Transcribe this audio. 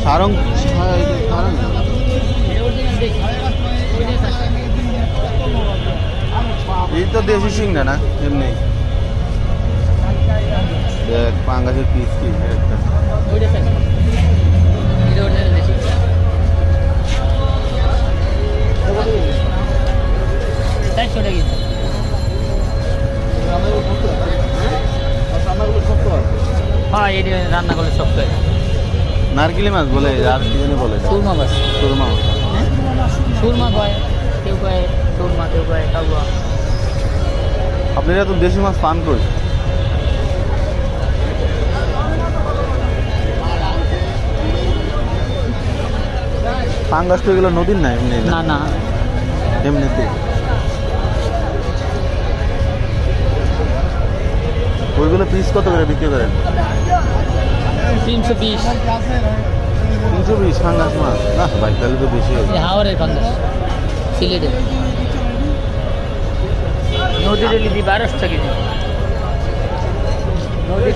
সারং এই তো দেশি সিংড়া না এমনি দেখ পাঙ্গাসের পিস কি একটা হ্যাঁ এই রান্না করলে শক্ত হয় নারকেলি মাছ বলে আর কি জানি বলে সুরমা মাছ সুরমা মাছ হ্যাঁ সুরমা কয় কেউ কয় সুরমা কেউ কয় কাবুয়া আপনারা তো দেশি মাছ পান করি পাঙ্গাস তো এগুলো নদীর না এমনি না না এমনিতে ওইগুলো পিস কত করে বিক্রি করেন 320 320 পাঙ্গাস মাছ না ভাই তাহলে তো বেশি হবে হাওড়ের পাঙ্গাস সিলেটের নদীর লিদি 1200 কেজি নদীর